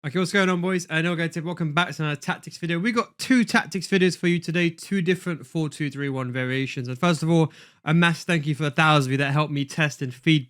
Okay, what's going on, boys? I know, guys, welcome back to another tactics video. We got two tactics videos for you today, two different 4-2-3-1 variations. And first of all, a massive thank you for the thousands of you that helped me test and give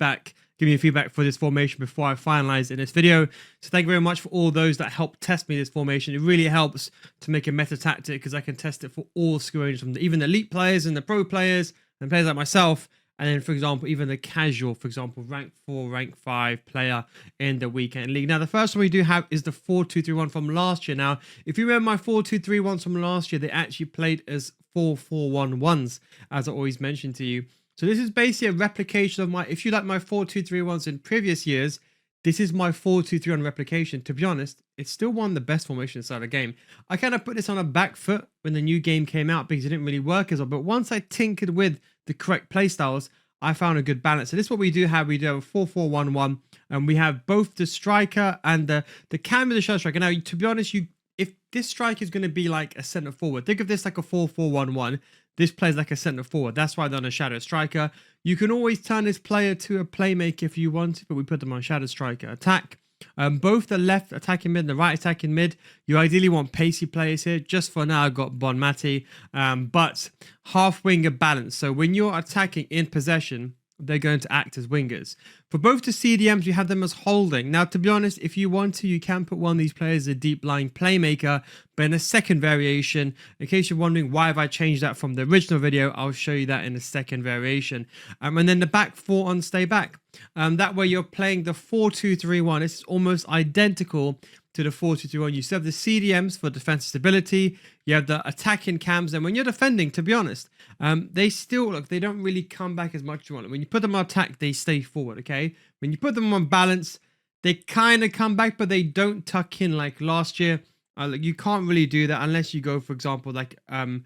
me feedback for this formation before I finalize in this video. So thank you very much for all those that helped test me this formation. It really helps to make a meta tactic because I can test it for all skill ranges, from even the elite players and the pro players and players like myself. And then, for example, even the casual, for example, rank 4, rank 5 player in the weekend league. Now, the first one we do have is the 4-2-3-1 from last year. Now, if you remember my 4-2-3-1s from last year, they actually played as 4-4-1-1s, as I always mentioned to you. So this is basically a replication of if you like my 4-2-3-1s in previous years, this is my 4-2-3-1 replication. To be honest, it's still one of the best formations inside the game. I kind of put this on a back foot when the new game came out because it didn't really work as well. But once I tinkered with the correct playstyles, I found a good balance. So this is what we do have. We do have a 4-4-1-1, and we have both the striker and the cam of the shadow striker. Now, to be honest, if this striker is going to be like a center forward, think of this like a 4-4-1-1. This plays like a center forward. That's why they're on a shadow striker. You can always turn this player to a playmaker if you want to, but we put them on shadow striker attack. Both the left attacking mid and the right attacking mid, you ideally want pacey players here. Just for now, I've got Bon Mati, but half winger balance. So when you're attacking in possession, they're going to act as wingers. For both the CDMs, you have them as holding. Now, to be honest, if you want to, you can put one of these players as a deep-lying playmaker, but in a second variation, in case you're wondering why have I changed that from the original video, I'll show you that in the second variation. And then the back four on stay back. That way you're playing the 4-2-3-1. This is almost identical to the 4-2-3-1. You still have the CDMs for defensive stability. You have the attacking cams, and when you're defending, to be honest, they still they don't really come back as much as you want. When you put them on attack, they stay forward. Okay, when you put them on balance, they kind of come back, but they don't tuck in like last year. You can't really do that unless you go, for example, like a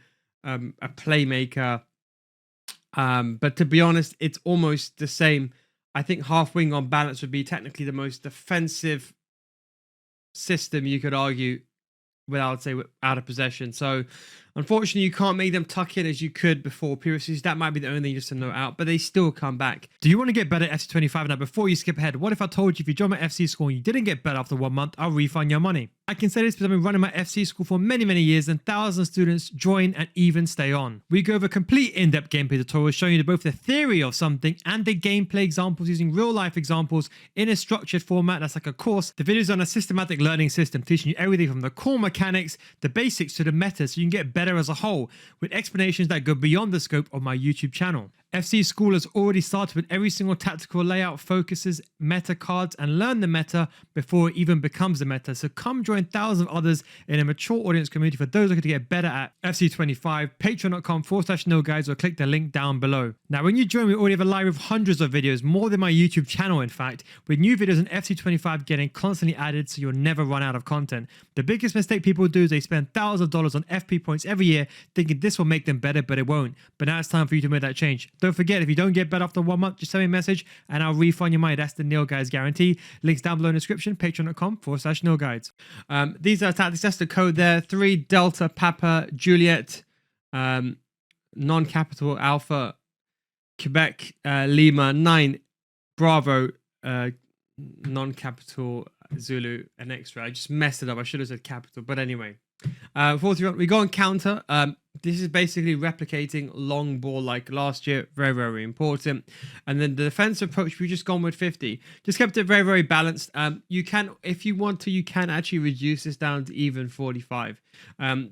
playmaker. But to be honest, it's almost the same. I think half wing on balance would be technically the most defensive system, you could argue, without out of possession. So unfortunately, you can't make them tuck in as you could before previously. That might be the only thing just to note out, but they still come back. Do you want to get better at FC25? Now, before you skip ahead, what if I told you if you joined my FC school and you didn't get better after 1 month, I'll refund your money? I can say this because I've been running my FC school for many, many years, and thousands of students join and even stay on. We go over complete in-depth gameplay tutorials showing you both the theory of something and the gameplay examples using real-life examples in a structured format that's like a course. The videos on a systematic learning system teaching you everything from the core mechanics, the basics, to the meta, so you can get better as a whole, with explanations that go beyond the scope of my YouTube channel. FC School has already started with every single tactical layout, focuses, meta cards, and learn the meta before it even becomes the meta. So come join thousands of others in a mature audience community for those looking to get better at FC25, patreon.com/nilguides, or click the link down below. Now, when you join, we already have a library of hundreds of videos, more than my YouTube channel, in fact, with new videos on FC25 getting constantly added, so you'll never run out of content. The biggest mistake people do is they spend thousands of dollars on FP points every year, thinking this will make them better, but it won't. But now it's time for you to make that change. Don't forget, if you don't get better after 1 month, just send me a message and I'll refund your money. That's the Nil Guides guarantee. Links down below in the description, patreon.com/nilguides. These are tactics. That's the code there. 3 Delta Papa Juliet, non-capital Alpha Quebec Lima, 9 Bravo non-capital Zulu and X-ray. I just messed it up. I should have said capital, but anyway. 41, we go on counter. This is basically replicating long ball like last year. Very, very important. And then the defensive approach, we just gone with 50. Just kept it very, very balanced. You can, if you want to, you can actually reduce this down to even 45.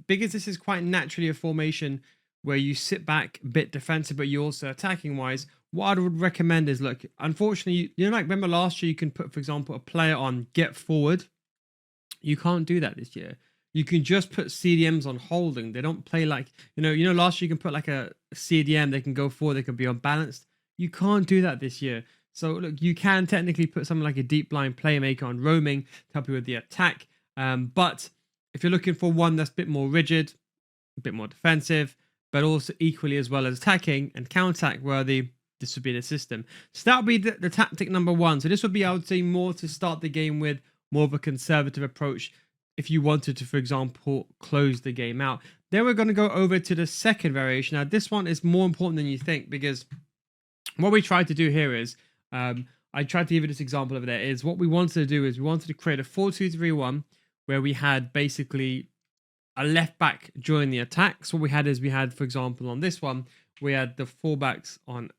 Because this is quite naturally a formation where you sit back a bit defensive, but you also attacking wise. What I would recommend is, look, unfortunately, like remember last year you can put, for example, a player on get forward. You can't do that this year. You can just put CDMs on holding. They don't play like, last year you can put like a CDM, they can go forward, they can be unbalanced. You can't do that this year. So look, you can technically put something like a deep line playmaker on roaming to help you with the attack. But if you're looking for one that's a bit more rigid, a bit more defensive, but also equally as well as attacking and counter-attack worthy, this would be the system. So that would be the tactic number 1. So this would be, I would say, more to start the game with, more of a conservative approach if you wanted to, for example, close the game out. Then we're going to go over to the second variation. Now, this one is more important than you think, because what we try to do here is I tried to give you this example over there, is what we wanted to do is we wanted to create a 4-2-3-1 where we had basically a left back during the attack. So what we had is we had, for example, on this one, we had the fullbacks on,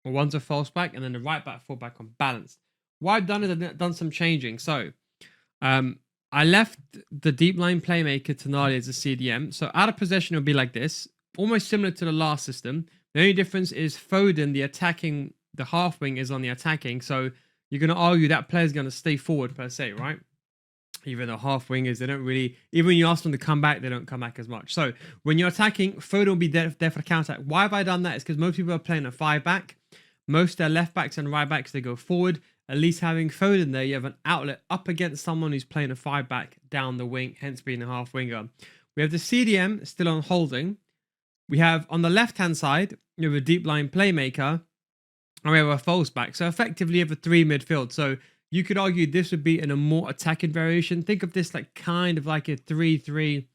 well, one's a false back and then the right back fullback on balanced. What I've done is I've done some changing. So I left the deep line playmaker Tonali as a CDM. So out of possession would be like this, almost similar to the last system. The only difference is Foden, the half wing is on the attacking. So you're going to argue that player's going to stay forward per se, right? Even the half wingers, they don't really, even when you ask them to come back, they don't come back as much. So when you're attacking, Foden will be there for the counter attack. Why have I done that? It's because most people are playing a 5-back. Most of their left backs and right backs, they go forward. At least having Foden there, you have an outlet up against someone who's playing a 5-back down the wing, hence being a half winger. We have the CDM still on holding. We have on the left-hand side, you have a deep line playmaker, and we have a false back. So effectively, you have a 3 midfield. So you could argue this would be in a more attacking variation. Think of this like kind of like a 3-3-3-1.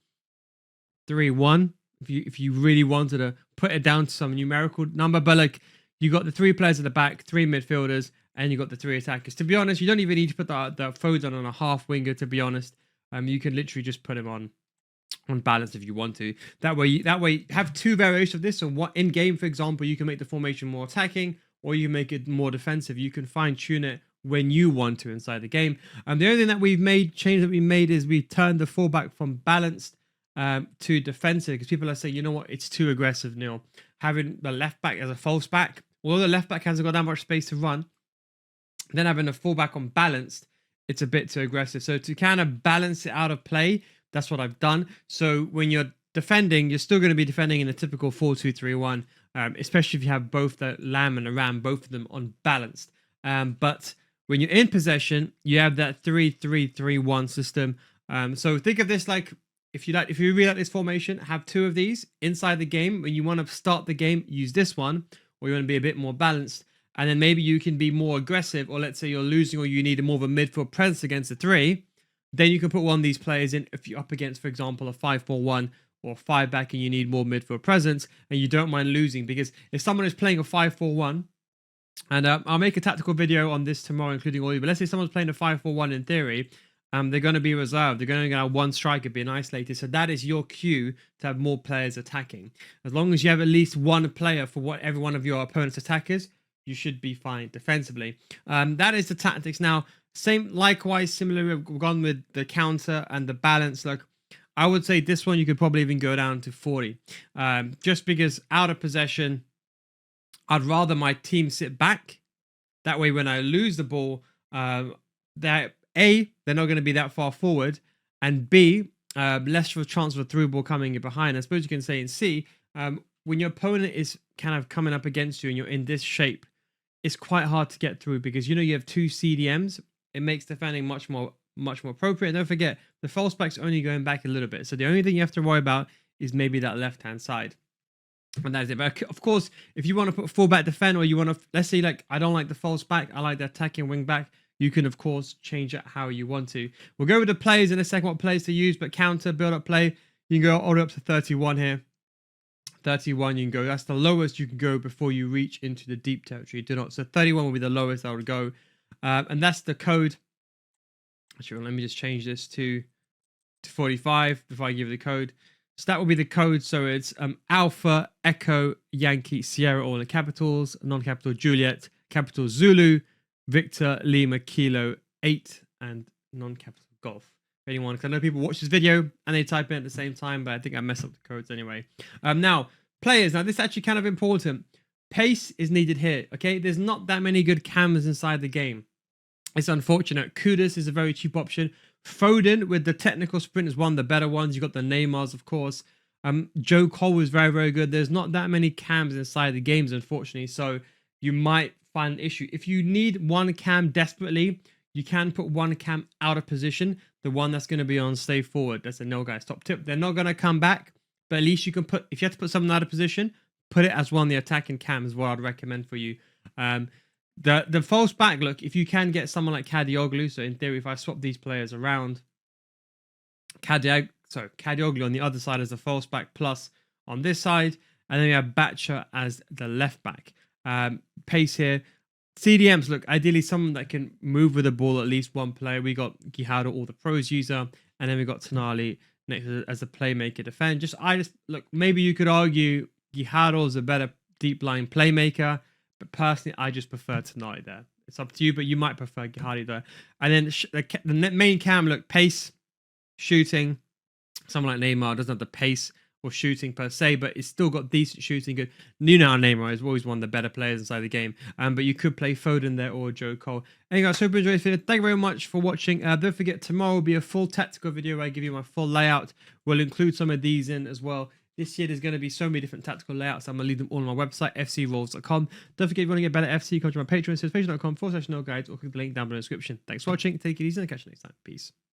If you really wanted to put it down to some numerical number, but like you got the 3 players at the back, 3 midfielders, and you got the 3 attackers. To be honest, you don't even need to put the Foden on a half winger. To be honest, you can literally just put him on balance if you want to. That way have 2 variations of this. So what in game, for example, you can make the formation more attacking, or you make it more defensive. You can fine tune it when you want to inside the game. The only thing that change that we made is we turned the fullback from balanced to defensive, because people are saying, you know what, it's too aggressive, Neil. Having the left back as a false back, although the left back hasn't got that much space to run, then having a fullback on balanced, it's a bit too aggressive. So to kind of balance it out of play, that's what I've done. So when you're defending, you're still going to be defending in a typical 4-2-3-1, especially if you have both the Lamb and the Ram, both of them on balanced. But when you're in possession, you have that 3-3-3-1 system. So think of this like, if you really like this formation, have 2 of these inside the game. When you want to start the game, use this one, or you want to be a bit more balanced. And then maybe you can be more aggressive, or let's say you're losing or you need more of a midfield presence against the 3. Then you can put one of these players in if you're up against, for example, a 5-4-1 or 5-back and you need more midfield presence and you don't mind losing. Because if someone is playing a 5-4-1, and I'll make a tactical video on this tomorrow, including all of you, but let's say someone's playing a 5-4-1 in theory, they're going to be reserved. They're going to have 1 striker being isolated. So that is your cue to have more players attacking. As long as you have at least 1 player for every one of your opponent's attackers, you should be fine defensively. That is the tactics. Now, likewise, similar, we've gone with the counter and the balance. Look, I would say this one you could probably even go down to 40. Just because out of possession, I'd rather my team sit back. That way, when I lose the ball, they're not going to be that far forward, and B, less of a chance of a through ball coming in behind. I suppose you can say in C, when your opponent is kind of coming up against you and you're in this shape, it's quite hard to get through because you have 2 CDMs. It makes defending much more appropriate. And don't forget, the false back's only going back a little bit. So the only thing you have to worry about is maybe that left-hand side. And that's it. But of course, if you want to put fullback defend, or you want to, let's say like, I don't like the false back, I like the attacking wing back, you can of course change it how you want to. We'll go with the plays in a second, what plays to use, but counter, build up play, you can go all the way up to 31 here. 31 you can go, that's the lowest you can go before you reach into the deep territory. So 31 will be the lowest I would go. And that's the code. Actually, let me just change this to 45 before I give the code. So that will be the code. So it's Alpha, Echo, Yankee, Sierra, all in capitals, non-capital Juliet, capital Zulu, Victor, Lima, Kilo, 8, and non-capital Golf. Anyone, because I know people watch this video and they type in at the same time, but I think I messed up the codes anyway. Now, players. Now, this is actually kind of important. Pace is needed here, okay? There's not that many good cameras inside the game. It's unfortunate. Kudus is a very cheap option. Foden with the technical sprint is one of the better ones. You got the Neymars, of course. Joe Cole was very, very good. There's not that many cams inside the games, unfortunately, so you might find an issue. If you need one cam desperately, you can put one cam out of position. The one that's going to be on stay forward. That's a no, guys. Top tip. They're not going to come back, but at least you can put, if you have to put something out of position, put it as one of the attacking cam is what I'd recommend for you. The false back, look, if you can get someone like Kadioglu, so in theory, if I swap these players around, Kadioglu on the other side as the false back plus on this side, and then we have Batcher as the left back. Pace here, CDMs, look, ideally someone that can move with the ball, at least one player. We got Guijardo, all the pros user, and then we got Tonali next as a playmaker defender. Just look, maybe you could argue Guijardo is a better deep line playmaker, but personally, I just prefer Tonali there. It's up to you, but you might prefer Guijardo there. And then the main cam, look, pace, shooting. Someone like Neymar doesn't have the pace or shooting per se, but it's still got decent shooting. Good. You know, Neymar is always one of the better players inside the game. But you could play Foden there or Joe Cole. Anyway, guys, hope you enjoyed this video. Thank you very much for watching. Don't forget, tomorrow will be a full tactical video where I give you my full layout. We'll include some of these in as well. This year, there's going to be so many different tactical layouts. I'm going to leave them all on my website, fcroles.com. Don't forget, if you want to get better FC, come to my Patreon, patreon.com/no guides, or click the link down below in the description. Thanks for watching. Take it easy and catch you next time. Peace.